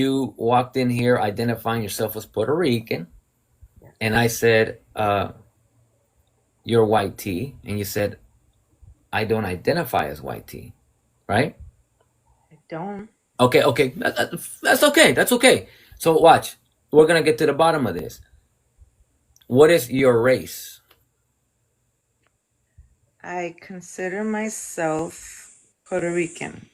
You walked in here identifying yourself as Puerto Rican, Yes. and I said, you're white tea, and you said, I don't identify as white tea, right? I don't. Okay, okay, that's okay, that's okay. So watch, we're gonna get to the bottom of this. What is your race? I consider myself Puerto Rican.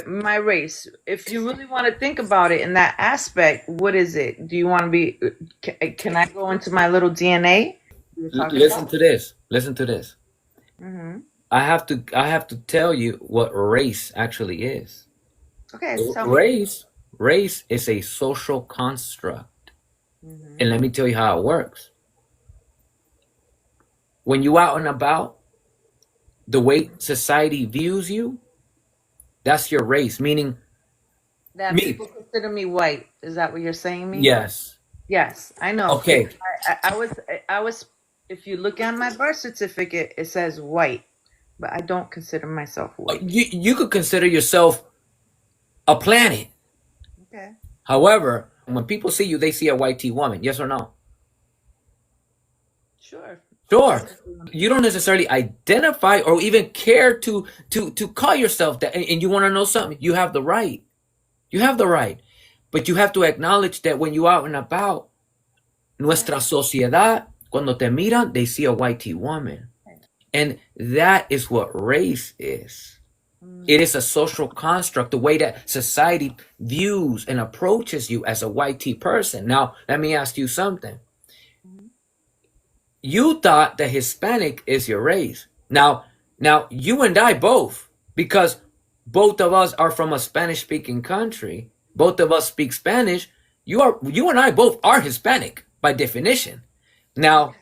My race. If you really want to think about it in that aspect, what is it? Do you want to be? Can I go into my little DNA? We were talking Listen about. to this. Listen to this. Mm-hmm. I have to tell you what race actually is. Okay, tell me. Race is a social construct. Mm-hmm. And let me tell you how it works. When you out and about, the way society views you, that's your race. Meaning That me. people consider me white. Is that what you're saying me? Yes. Yes, I know. Because Okay. I was. If you look at my birth certificate, it says white, but I don't consider myself white. You could consider yourself a planet. Okay. However, when people see you, they see a white tea woman. Yes or no? Sure. Sure. Especially You don't necessarily identify or even care to call yourself that. And you want to know something? You have the right. You have the right. But you have to acknowledge that when you out and about, nuestra sociedad, cuando te miran, they see a white tea woman. And that is what race is. It is a social construct, the way that society views and approaches you as a white tea person. Now, let me ask you something. You thought that Hispanic is your race. Now you and I both, because both of us are from a Spanish-speaking country. Both of us speak Spanish. You and I both are Hispanic by definition. Now,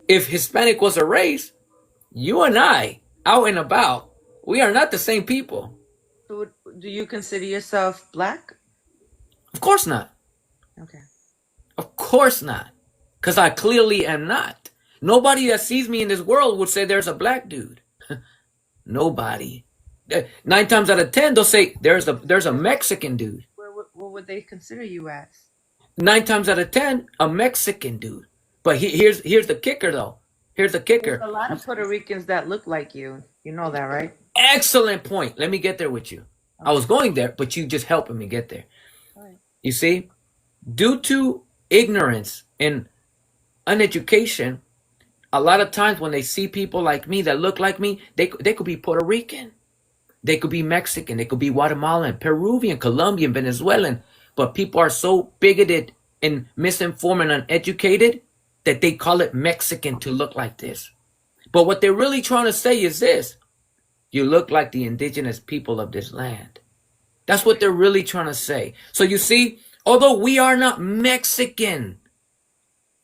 if Hispanic was a race, you and I, out and about, we are not the same people. So do you consider yourself black? Of course not. Okay. Of course not. Because I clearly am not. Nobody that sees me in this world would say there's a black dude. Nobody. 9 times out of 10, they'll say there's a Mexican dude. What would they consider you as? 9 times out of 10, a Mexican dude. But here's the kicker, though. Here's the There's kicker. a lot of Puerto Ricans that look like you. You know that, right? Excellent point. Let me get there with you. I was going there, but you just helping me get there. Right. You see, due to ignorance and uneducation, a lot of times when they see people like me that look like me, they could be Puerto Rican, they could be Mexican, they could be Guatemalan, Peruvian, Colombian, Venezuelan. But people are so bigoted and misinformed and uneducated that they call it Mexican to look like this. But what they're really trying to say is this: you look like the indigenous people of this land. That's what they're really trying to say. So you see, although we are not Mexican,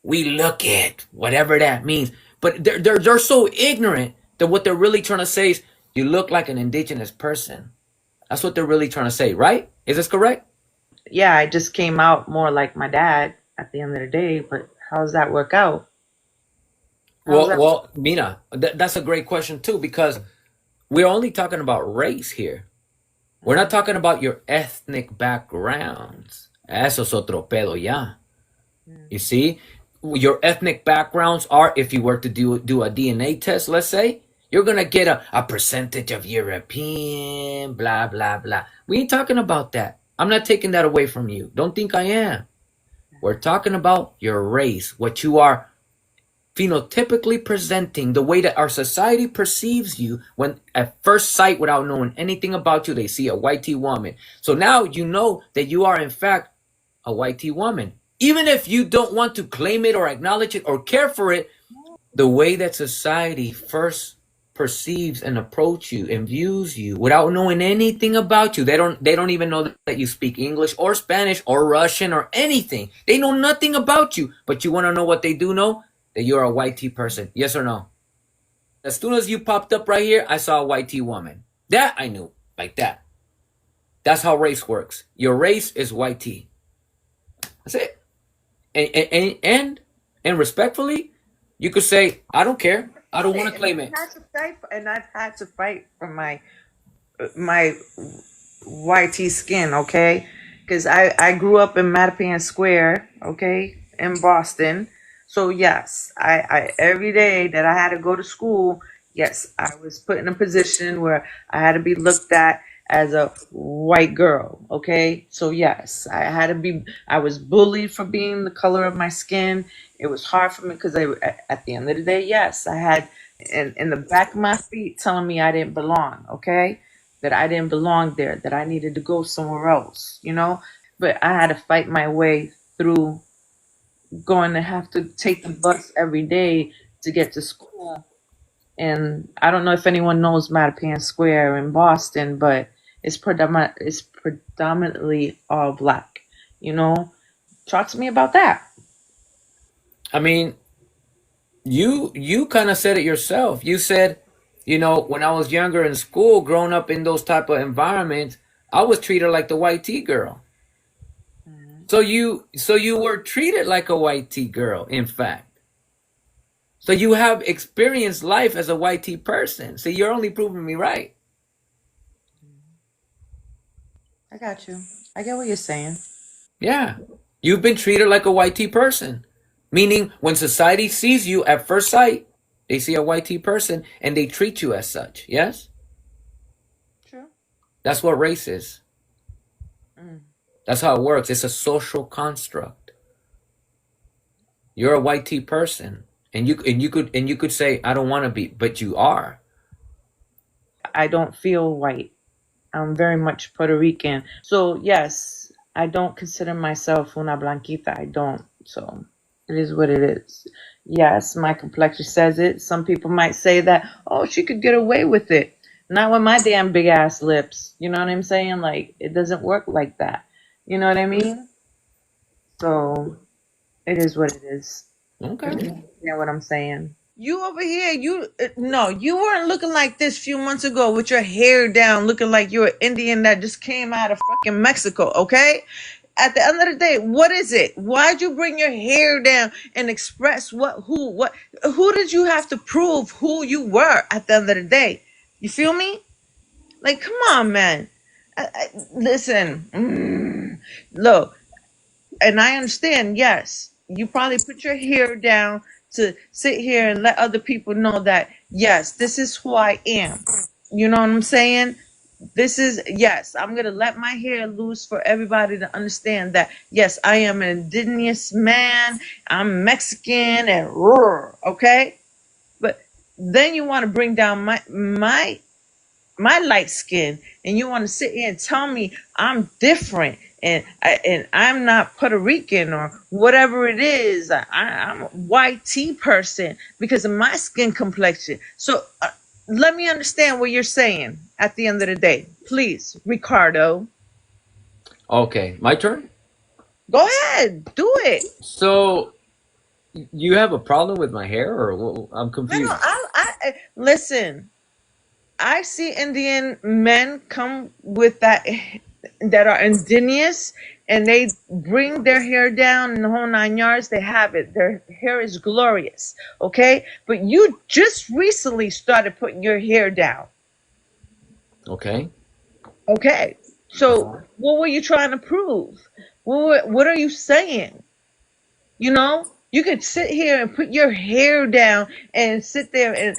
we look it, whatever that means. But they're so ignorant that what they're really trying to say is you look like an indigenous person. That's what they're really trying to say, right? Is this correct? Yeah, I just came out more like my dad at the end of the day, but how does that work out? How's that? Well, Mina, that's a great question too, because we're only talking about race here. We're not talking about your ethnic backgrounds. Eso es otro pedo ya. You see, your ethnic backgrounds are, if you were to do a DNA test, let's say, you're going to get a percentage of European, blah, blah, blah. We ain't talking about that. I'm not taking that away from you. Don't think I am. We're talking about your race, what you are phenotypically presenting, the way that our society perceives you when at first sight, without knowing anything about you, they see a white tea woman. So now you know that you are in fact a white tea woman. Even if you don't want to claim it or acknowledge it or care for it, the way that society first perceives and approach you and views you without knowing anything about you. They don't even know that you speak English or Spanish or Russian or anything. They know nothing about you. But you want to know what they do know? That you're a white tea person. Yes or no? As soon as you popped up right here, I saw a white tea woman. That I knew. Like that. That's how race works. Your race is white tea. That's it. And respectfully, you could say, I don't care. I don't want to claim it. I've had to fight for my whitey skin, okay? Because I grew up in Mattapan Square, okay, in Boston. So yes, I every day that I had to go to school, yes, I was put in a position where I had to be looked at as a white girl, okay? So yes, I was bullied for being the color of my skin. It was hard for me because at the end of the day, yes, I had in the back of my feet telling me I didn't belong, okay? That I didn't belong there, that I needed to go somewhere else, you know? But I had to fight my way through going to have to take the bus every day to get to school. And I don't know if anyone knows Mattapan Square in Boston, but it's predominantly all black, you know? Talk to me about that. I mean, you kind of said it yourself. You said, when I was younger in school, growing up in those type of environments, I was treated like the white tea girl. Mhm. So you were treated like a white tea girl, in fact. So you have experienced life as a white tea person. So you're only proving me right. I got you. I get what you're saying. Yeah. You've been treated like a white tea person. Meaning when society sees you at first sight, they see a white tea person and they treat you as such. Yes? True. That's what race is. Mm. That's how it works. It's a social construct. You're a white tea person. And you could say, I don't want to be, but you are. I don't feel white. I'm very much Puerto Rican. So yes, I don't consider myself una blanquita. I don't. So it is what it is. Yes, my complexion says it. Some people might say that, oh, she could get away with it. Not with my damn big ass lips. You know what I'm saying? Like it doesn't work like that. You know what I mean? So it is what it is. If Okay. you understand what I'm saying. You over here, you no, you weren't looking like this a few months ago with your hair down, looking like you're an Indian that just came out of fucking Mexico, okay? At the end of the day, what is it? Why'd you bring your hair down and express who did you have to prove who you were at the end of the day? You feel me? Like, come on, man. Listen, look, and I understand, yes, you probably put your hair down to sit here and let other people know that, yes, this is who I am. You know what I'm saying? This is, yes, I'm going to let my hair loose for everybody to understand that, yes, I am an indigenous man, I'm Mexican, and okay? But then you want to bring down my light skin, and you want to sit here and tell me I'm different and I'm not Puerto Rican or whatever it is. I'm a white tea person because of my skin complexion. So let me understand what you're saying at the end of the day, please, Ricardo. Okay. My turn? Go ahead, do it. So you have a problem with my hair or I'm I know. confused. Listen. I see Indian men come with that are indigenous and they bring their hair down in the whole 9 yards. They have it. Their hair is glorious. Okay. But you just recently started putting your hair down. Okay. Okay. So Uh-huh. what were you trying to prove? What are you saying? You know, you could sit here and put your hair down and sit there and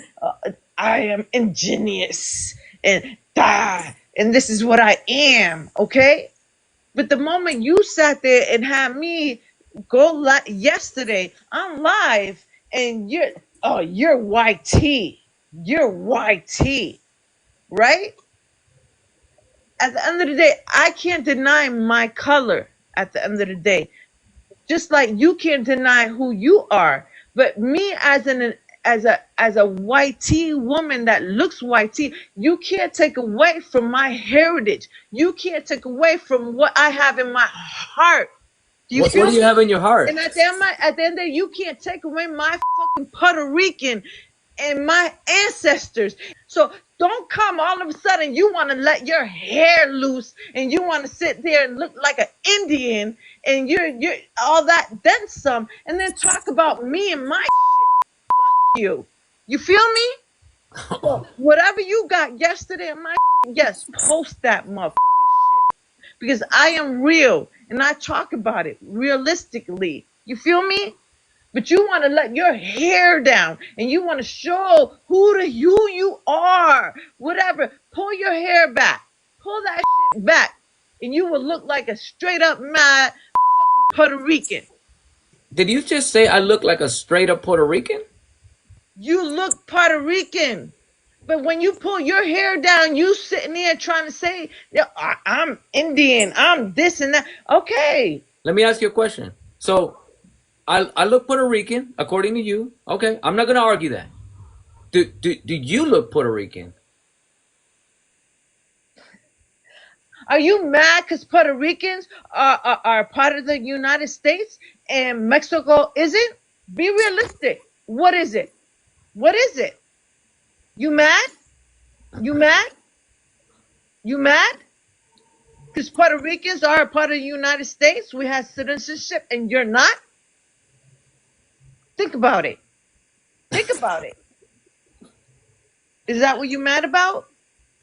I am ingenious and and this is what I am, okay? But the moment you sat there and had me go yesterday, I'm live and you're YT. You're YT, right? At the end of the day, I can't deny my color at the end of the day. Just like you can't deny who you are. But me as a white tea woman that looks white tea, you can't take away from my heritage. You can't take away from what I have in my heart. Do you What feel do you me? have in your heart? And at the end of the day, you can't take away my fucking Puerto Rican and my ancestors. So don't come all of a sudden you want to let your hair loose and you want to sit there and look like an Indian and you're all that then some and then talk about me and my you. You feel me? So whatever you got yesterday in my yes, post that motherfucker. because I am real and I talk about it realistically. You feel me? But you want to let your hair down and you want to show who you are. Whatever. Pull your hair back. Pull that shit back. And you will look like a straight up mad Puerto Rican. Did you just say I look like a straight up Puerto Rican? You look Puerto Rican. But when you pull your hair down, you sitting there trying to say, yeah, I'm Indian, I'm this and that. Okay. Let me ask you a question. So I look Puerto Rican according to you. Okay, I'm not gonna argue that. Do you look Puerto Rican? Are you mad because Puerto Ricans are part of the United States and Mexico isn't? Be realistic. What is it? What is it? You mad? You mad? You mad? Because Puerto Ricans are a part of the United States. We have citizenship and you're not? Think about it. Think about it. Is that what you're mad about?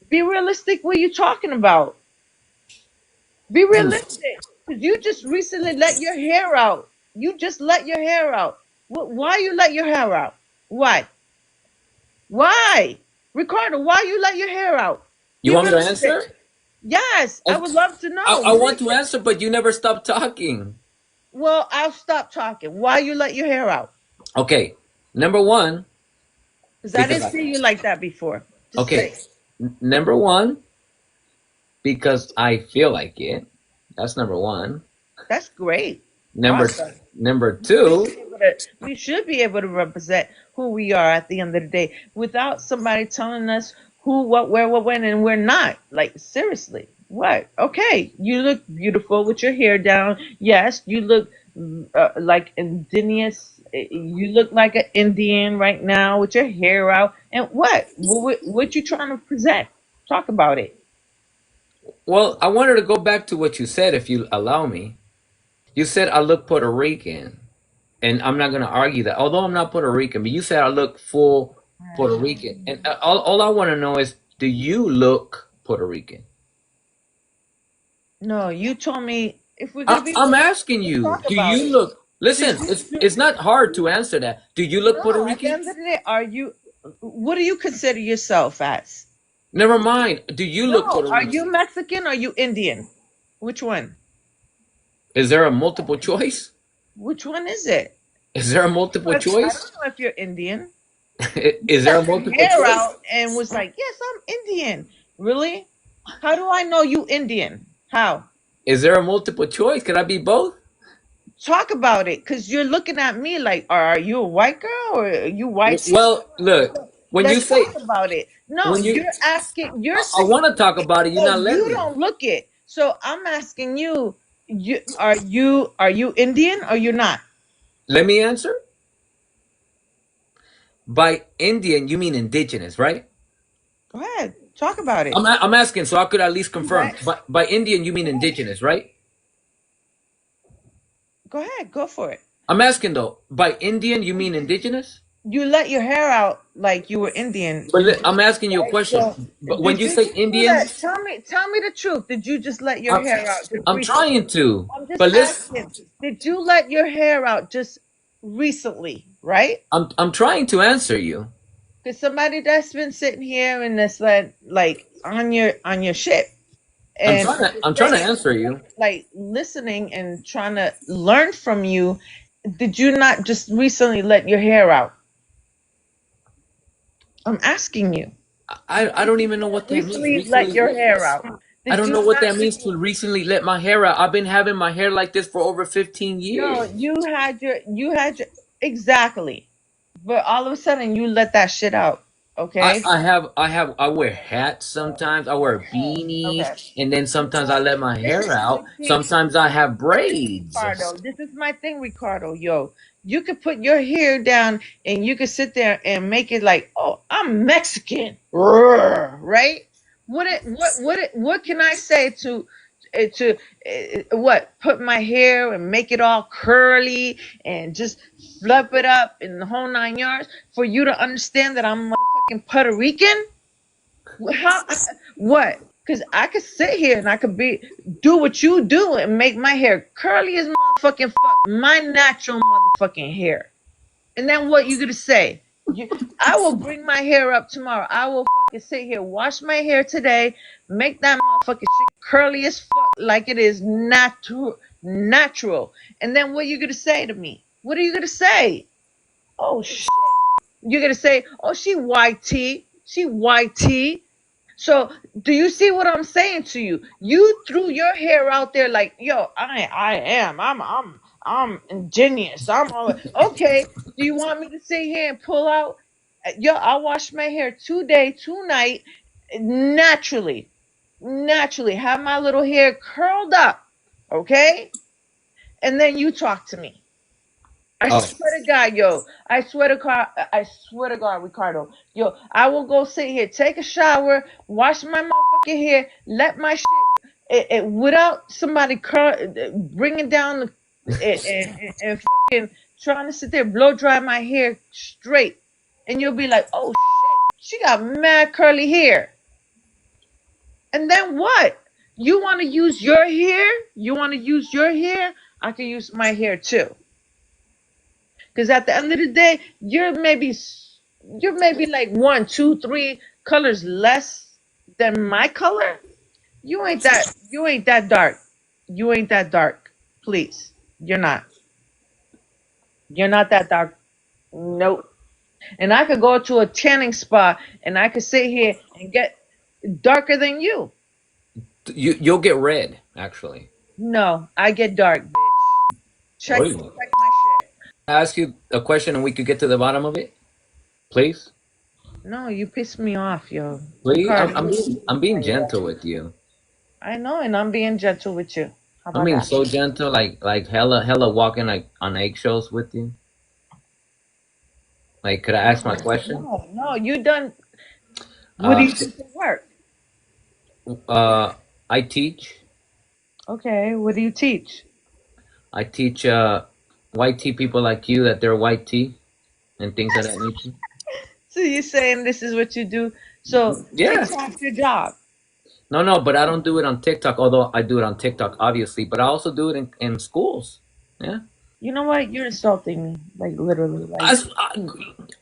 Be realistic. What are you talking about? Be realistic. Because you just recently let your hair out. You just let your hair out. Why you let your hair out? Why? Why? Ricardo, why you let your hair out? You Be want me to realistic. answer? Yes, I would love to know. I want to answer, but you never stop talking. Well, I'll stop talking. Why you let your hair out? Okay, number one, Because I didn't see you like that before. Just okay, say. number one, because I feel like it. That's number one. That's great. Number Awesome. number two, We should be able to represent who we are at the end of the day without somebody telling us who, what, where, what, when, and we're not. Like, seriously. What? Okay. You look beautiful with your hair down. Yes, you look like indigenous. You look like an Indian right now with your hair out. And what you trying to present? Talk about it. well, I wanted to go back to what you said, if you allow me. You said I look Puerto Rican, and I'm not going to argue that. Although I'm not Puerto Rican, but you said I look full Puerto Rican. And all I want to know is, do you look Puerto Rican? No, you told me if we're gonna be I'm real, asking let's you, talk do about you it. look, Did listen, you it's not hard to answer that. Do you look Puerto no, at the Rican? end of the day, are you what do you consider yourself as? Never mind. Do you look No, Puerto are you Rican? Mexican or are you Indian? Which one? Is there a multiple choice? Which one is it? Is there a multiple I choice? don't know if you're Indian. Is there a Cut your multiple hair choice? out and was like, yes, I'm Indian. Really? How do I know you Indian? How? Is there a multiple choice? Can I be both? Talk about it, because you're looking at me like, are you a white girl or are you white too? Well, look, when you Let's say, talk about it. No, when you, you're asking, you're I saying, want to talk about it, you're oh, not letting you me. don't look it. So I'm asking you, you Indian or you're not? Let me answer. By Indian, you mean indigenous, right? Go ahead, talk about it. I'm asking so I could at least confirm. Right. By Indian, you mean indigenous, right? Go ahead, go for it. I'm asking though, by Indian, you mean indigenous? You let your hair out like you were Indian. But I'm asking you a question. So, But when did you you say just do Indian, that? Tell me the truth. Did you just let your I'm, hair out just I'm recently? trying to. I'm just But listen, asking. Did you let your hair out just recently? Right? I'm trying to answer you. Because somebody that's been sitting here and that's like on your shit and I'm trying to answer you. like listening and trying to learn from you. Did you not just recently let your hair out? I'm asking you. I don't even know what that means. Recently let Recently, your hair out. I Did don't you know what not that means just to recently let my hair out. I've been having my hair like this for over 15 no, years. you had your exactly. But all of a sudden you let that shit out. Okay? I wear hats sometimes. I wear Okay. beanies, and then sometimes I let my This hair is my out. thing, Sometimes I have braids. Ricardo. This is my thing, Ricardo. Yo, you could put your hair down and you could sit there and make it like, oh, I'm Mexican, right? What can I say to what? Put my hair and make it all curly and just flip it up in the whole 9 yards for you to understand that I'm motherfucking Puerto Rican? How? What? Cause I could sit here and I could do what you do and make my hair curly as motherfucking fuck, my natural motherfucking hair. And then what you gonna say? I will bring my hair up tomorrow. I will fucking sit here, wash my hair today, make that motherfucking shit curly as fuck, like it is natural. And then what you gonna say to me? What are you gonna say? Oh shit! You're gonna say, oh, she YT, she YT. So do you see what I'm saying to you? You threw your hair out there like, yo, I'm ingenious. I'm all okay. Do you want me to sit here and pull out? Yo, I wash my hair today, tonight, naturally, naturally. Have my little hair curled up, okay? And then you talk to me. I Oh, swear to God, yo. I swear to God, Ricardo. Yo, I will go sit here, take a shower, wash my motherfucking hair, let my shit without somebody bringing down and fucking trying to sit there blow dry my hair straight, and you'll be like, oh shit, she got mad curly hair. And then what? You want to use your hair? You want to use your hair? I can use my hair too. Because at the end of the day, you're maybe like one, two, three colors less than my color. You ain't that dark. You ain't that dark. Please. You're not. You're not that dark. Nope. And I could go to a tanning spa and I could sit here and get darker than you. you'll get red actually. No, I get dark, bitch. Check Really? check my shit. Ask you a question and we could get to the bottom of it, please. No, you piss me off, yo. Please, Ricardo. I'm being gentle with you. I know, and I'm being gentle with you. How I'm about being that? so gentle, like hella walking like on eggshells with you. Like, could I ask my question? No, no, you done. What do Uh, you do for work? uh, I teach. Okay, what do you teach? I teach white tea people like you that they're white tea and things of that nature. So you're saying this is what you do? So Yeah. TikTok's your job. No, no, but I don't do it on TikTok, although I do it on TikTok, obviously. But I also do it in schools. Yeah. You know what? You're insulting me, like literally. I, Like s- I-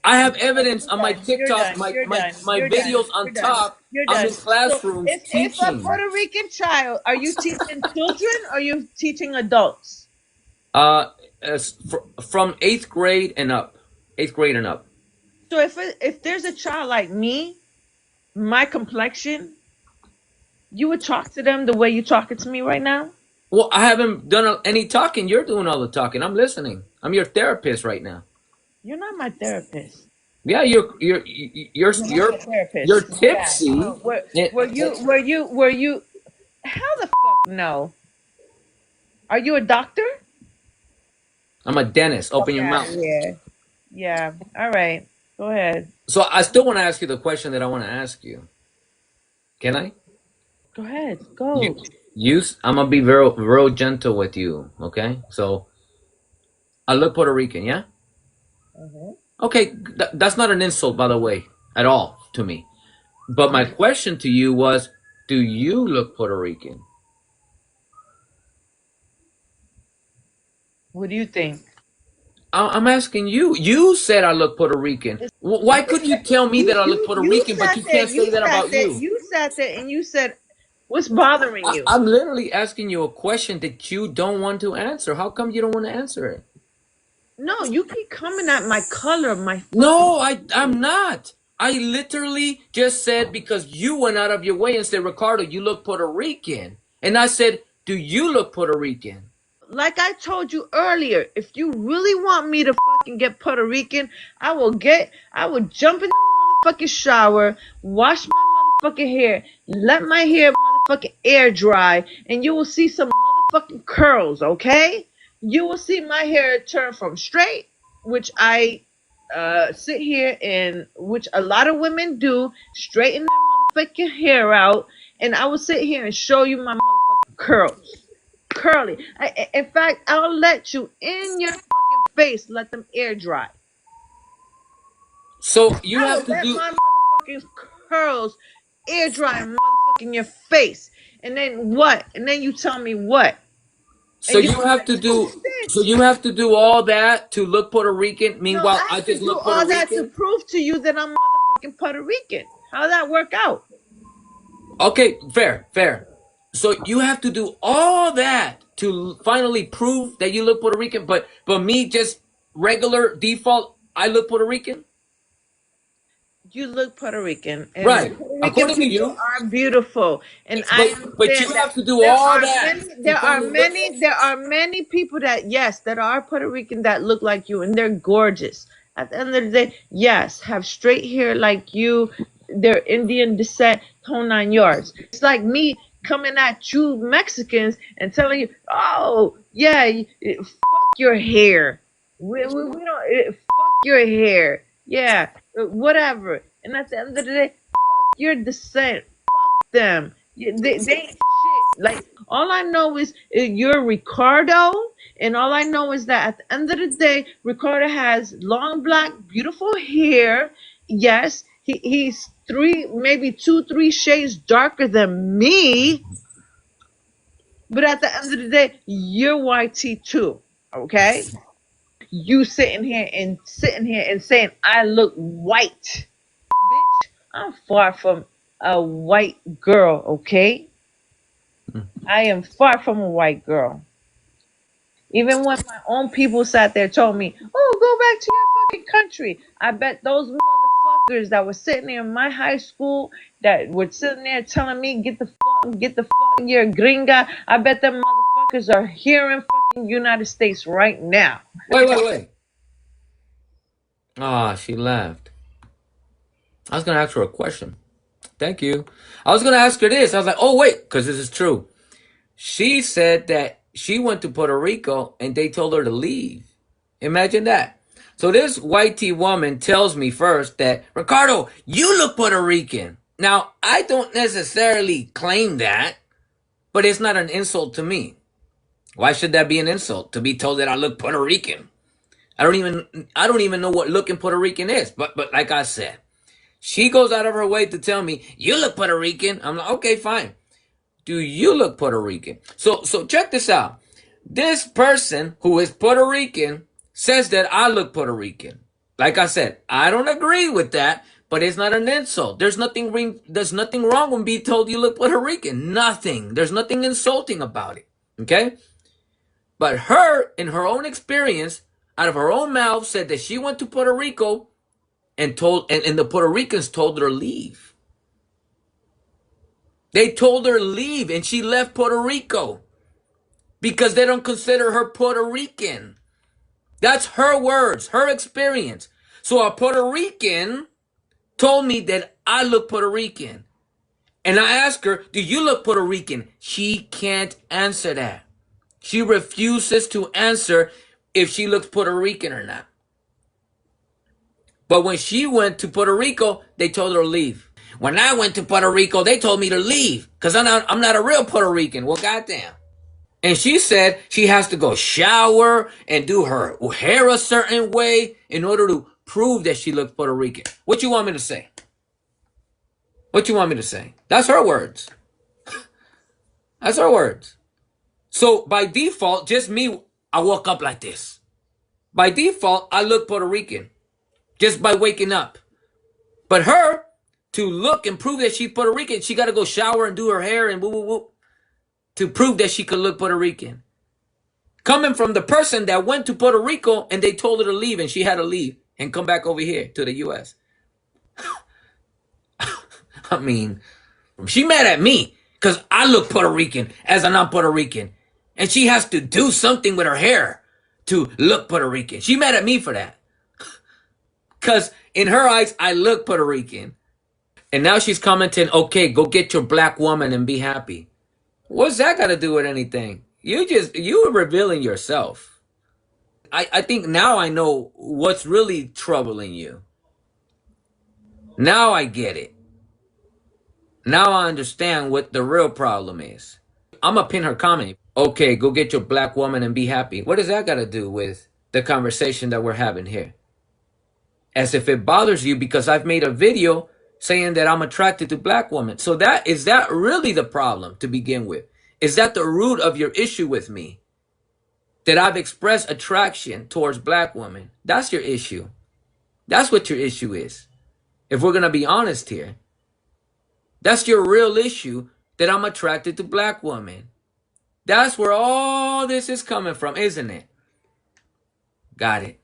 I have evidence you're on my done. You're TikTok, done. my, You're my, done. my You're done. videos You're on done. top. You're I'm done. in So classrooms if a teaching. Puerto Rican child, are you teaching children or are you teaching adults? Uh, from eighth grade and up. Eighth grade and up. So if there's a child like me, my complexion, you would talk to them the way you talking to me right now? Well, I haven't done any talking. You're doing all the talking. I'm listening. I'm your therapist right now. You're not my therapist. Yeah, You're not you're my therapist. you're Yeah. tipsy. Were you? How the fuck no? Are you a doctor? I'm a dentist. Open Fuck your out of mouth. here. Yeah. All right. Go ahead. So I still want to ask you the question that I want to ask you. Can I? Go ahead. You, Go. I'm gonna be very gentle with you. Okay. So I look Puerto Rican. Yeah. Mhm. Okay. That's not an insult, by the way, at all to me. But my question to you was, do you look Puerto Rican? What do you think? I'm asking you. You said I look Puerto Rican. Why couldn't you tell me that You I look you Puerto you Rican, but sat you there. can't You say that sat about there. you? You sat there and you said, "What's bothering you?" I'm literally asking you a question that you don't want to answer. How come you don't want to answer it? No, you keep coming at my color, my fucking No, I'm skin. not. I literally just said because you went out of your way and said, Ricardo, you look Puerto Rican. And I said, do you look Puerto Rican? Like I told you earlier, if you really want me to fucking get Puerto Rican, I will jump in the motherfucking shower, wash my motherfucking hair, let my hair motherfucking air dry, and you will see some motherfucking curls, okay? You will see my hair turn from straight, which I sit here and which a lot of women do, straighten their motherfucking hair out, and I will sit here and show you my motherfucking curls curly. In fact, I'll let you in your fucking face let them air dry. So you I have will to let do my motherfucking curls air dry, motherfucking in your face. And then what? And then you tell me what? So And you you have to do. So you have to do all that to look Puerto Rican. no, Meanwhile, I I have to just do look Puerto all that to Rican. prove to you that I'm motherfucking Puerto Rican. How'd that work out? Okay, fair, fair. So you have to do all that to finally prove that you look Puerto Rican. But me, just regular default, I look Puerto Rican. You look Puerto Rican, and Right. Puerto Rican According to people you. are beautiful, and I But you understand that have to do all there that to are finally look. many people that yes, that are Puerto Rican that look like you, and they're gorgeous. At the end of the day, yes, have straight hair like you, they're Indian descent, whole 9 yards. It's like me coming at you Mexicans and telling you, oh yeah, fuck your hair. We don't fuck your hair. Yeah, whatever. And at the end of the day, fuck your descent. Fuck them. They ain't shit. Like all I know is you're Ricardo, and all I know is that at the end of the day, Ricardo has long black, beautiful hair. Yes, he's three, maybe two, three shades darker than me. But at the end of the day, you're YT too. Okay? You sitting here and saying I look white. Bitch, I'm far from a white girl, okay? I am far from a white girl. Even when my own people sat there told me, oh, go back to your fucking country. I bet those motherfuckers that were sitting there in my high school that were sitting there telling me, get the fuck, you're a gringa. I bet them motherfuckers are here in fucking United States right now. Wait. Ah, she left. I was gonna ask her a question. Thank you. I was gonna ask her this. I was like, oh wait, because this is true. She said that she went to Puerto Rico and they told her to leave. Imagine that. So this white tea woman tells me first that, Ricardo, you look Puerto Rican. Now, I don't necessarily claim that, but it's not an insult to me. Why should that be an insult to be told that I look Puerto Rican? I don't even know what looking Puerto Rican is. But like I said, she goes out of her way to tell me, you look Puerto Rican. I'm like, okay, fine. Do you look Puerto Rican? So check this out. This person who is Puerto Rican says that I look Puerto Rican. Like I said, I don't agree with that, but it's not an insult. There's nothing wrong with being told you look Puerto Rican. Nothing. There's nothing insulting about it. Okay? But her, in her own experience, out of her own mouth, said that she went to Puerto Rico and the Puerto Ricans told her to leave. They told her to leave and she left Puerto Rico because they don't consider her Puerto Rican. That's her words, her experience. So a Puerto Rican told me that I look Puerto Rican. And I asked her, do you look Puerto Rican? She can't answer that. She refuses to answer if she looks Puerto Rican or not. But when she went to Puerto Rico, they told her to leave. When I went to Puerto Rico, they told me to leave because I'm not a real Puerto Rican. Well, goddamn. And she said she has to go shower and do her hair a certain way in order to prove that she looks Puerto Rican. What you want me to say? What you want me to say? That's her words. That's her words. So by default, just me, I woke up like this. By default, I look Puerto Rican just by waking up. But her, to look and prove that she's Puerto Rican, she got to go shower and do her hair and woo woo woo to prove that she could look Puerto Rican. Coming from the person that went to Puerto Rico and they told her to leave and she had to leave and come back over here to the US. I mean, she mad at me because I look Puerto Rican as a non-Puerto Rican. And she has to do something with her hair to look Puerto Rican. She mad at me for that. Because in her eyes, I look Puerto Rican. And now she's commenting, okay, go get your black woman and be happy. What's that got to do with anything? You were revealing yourself. I think now I know what's really troubling you. Now I get it. Now I understand what the real problem is. I'm going to pin her comment. Okay, go get your black woman and be happy. What does that got to do with the conversation that we're having here? As if it bothers you because I've made a video saying that I'm attracted to black women. So is that really the problem to begin with? Is that the root of your issue with me? That I've expressed attraction towards black women? That's your issue. That's what your issue is. If we're going to be honest here, that's your real issue, that I'm attracted to black women. That's where all this is coming from, isn't it? Got it.